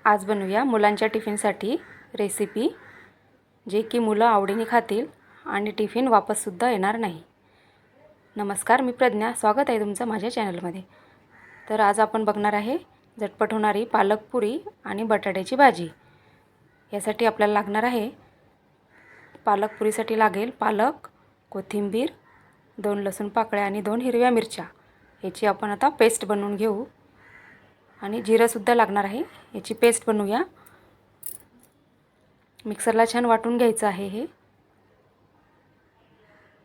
आज बनवूया मुलांच्या टिफिनसाठी रेसिपी, जे की मुलं आवडीने खातील आणि टिफिन वापससुद्धा येणार नाही. नमस्कार, मी प्रज्ञा. स्वागत आहे तुमचं माझ्या चॅनलमध्ये. तर आज आपण बघणार आहे झटपट होणारी पालक पुरी आणि बटाट्याची भाजी. यासाठी आपल्याला लागणार आहे, पालक पुरीसाठी लागेल पालक, कोथिंबीर, 2 लसूण पाकळ्या आणि 2 हिरव्या मिरच्या. याची आपण आता पेस्ट बनवून घेऊ. आणि जिरंसुद्धा लागणार आहे, याची पेस्ट बनवूया. मिक्सरला छान वाटून घ्यायचं आहे. हे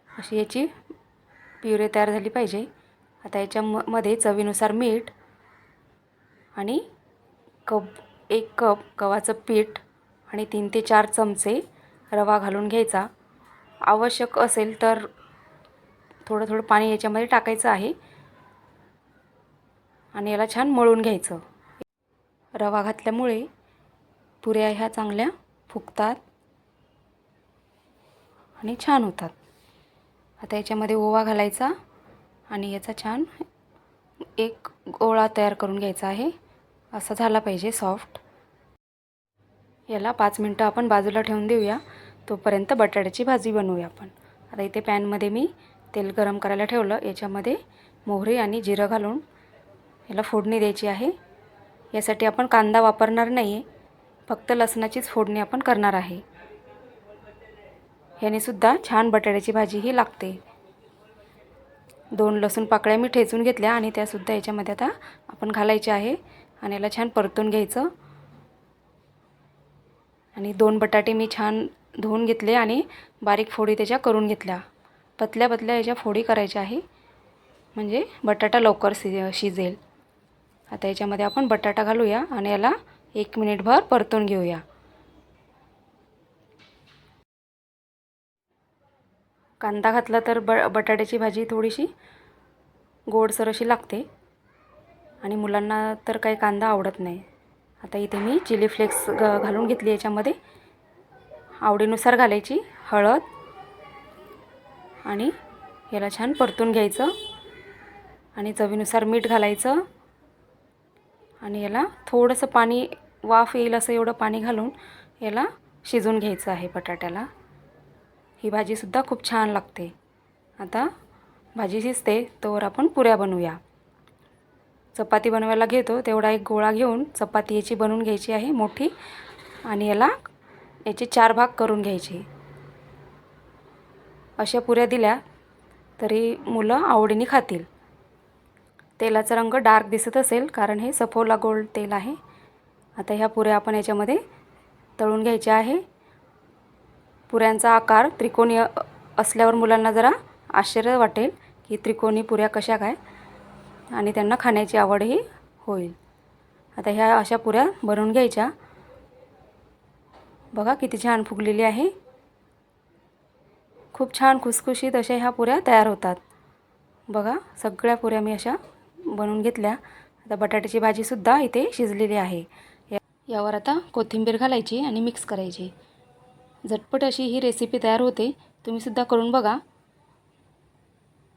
अशी याची प्युरे तयार झाली पाहिजे. आता याच्यामध्ये चवीनुसार मीठ आणि 1 कप गव्हाचं पीठ आणि 3 ते 4 चमचे रवा घालून घ्यायचा. आवश्यक असेल तर थोडं थोडं पाणी याच्यामध्ये टाकायचं आहे आणि याला छान मळून घ्यायचं. रवा घातल्यामुळे पुऱ्या ह्या चांगल्या फुगतात आणि छान होतात. आता याच्यामध्ये ओवा घालायचा आणि याचा छान एक गोळा तयार करून घ्यायचा आहे. असा झाला पाहिजे सॉफ्ट. याला 5 मिनटं आपण बाजूला ठेवून देऊया. तोपर्यंत बटाट्याची भाजी बनवूया आपण. आता इथे पॅनमध्ये मी तेल गरम करायला ठेवलं. याच्यामध्ये मोहरी आणि जिरं घालून याला फोडणी द्यायची आहे. यासाठी आपण कांदा वापरणार नाही आहे, फक्त लसणाचीच फोडणी आपण करणार आहे. याने सुद्धा छान बटाट्याची भाजी ही लागते. 2 लसूण पाकळ्या मी ठेचून घेतल्या आणि त्यासुद्धा याच्यामध्ये आता आपण घालायचे आहे आणि याला छान परतून घ्यायचं. आणि 2 बटाटे मी छान धुवून घेतले आणि बारीक फोडी त्याच्या करून घेतल्या. पतल्या पतल्या याच्या फोडी करायच्या आहे, म्हणजे बटाटा लवकर शिजेल. आता याच्यामध्ये आपण बटाटा घालूया आणि याला 1 मिनिटभर परतून घेऊया. कांदा घातला तर बटाट्याची भाजी थोडीशी गोडसर अशी लागते आणि मुलांना तर काही कांदा आवडत नाही. आता इथे मी चिली फ्लेक्स घालून घेतली. याच्यामध्ये आवडीनुसार घालायची, हळद आणि याला छान परतून घ्यायचं आणि चवीनुसार मीठ घालायचं आणि याला थोडंसं पाणी, वाफ येईल असं एवढं पाणी घालून याला शिजवून घ्यायचं आहे बटाट्याला. ही भाजीसुद्धा खूप छान लागते. आता भाजी शिजते तोवर आपण पुऱ्या बनवूया. चपाती बनवायला घेतो तेवढा एक गोळा घेऊन चपाती याची बनवून घ्यायची आहे मोठी आणि याचे 4 भाग करून घ्यायचे. अशा पुऱ्या दिल्या तरी मुलं आवडीने खातील. तेलाचा रंग डार्क दिसत असेल कारण हे सफोला गोल्ड तेल आहे. आता ह्या पुऱ्या आपण याच्यामध्ये तळून घ्यायच्या आहे. पुऱ्यांचा आकार त्रिकोणी असल्यावर मुलांना जरा आश्चर्य वाटेल की त्रिकोणी पुऱ्या कशा काय, आणि त्यांना खाण्याची आवडही होईल. आता ह्या अशा पुऱ्या बनवून घ्यायच्या. बघा किती छान फुगलेली आहे. खूप छान खुसखुशीत अशा ह्या पुऱ्या तयार होतात. बघा सगळ्या पुऱ्या मी अशा बनवून घेतल्या. आता बटाट्याची भाजीसुद्धा इथे शिजलेली आहे. यावर आता कोथिंबीर घालायची आणि मिक्स करायची. झटपट अशी ही रेसिपी तयार होते. तुम्हीसुद्धा करून बघा.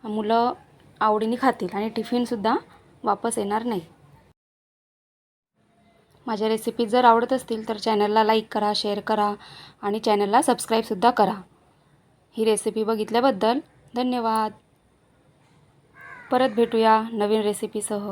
मुलं आवडीने खातील आणि टिफिनसुद्धा वापस येणार नाही. माझ्या रेसिपी जर आवडत असतील तर चॅनलला लाईक करा, शेअर करा आणि चॅनलला सबस्क्राईबसुद्धा करा. ही रेसिपी बघितल्याबद्दल धन्यवाद. परत भेटूया नवीन रेसिपीसह.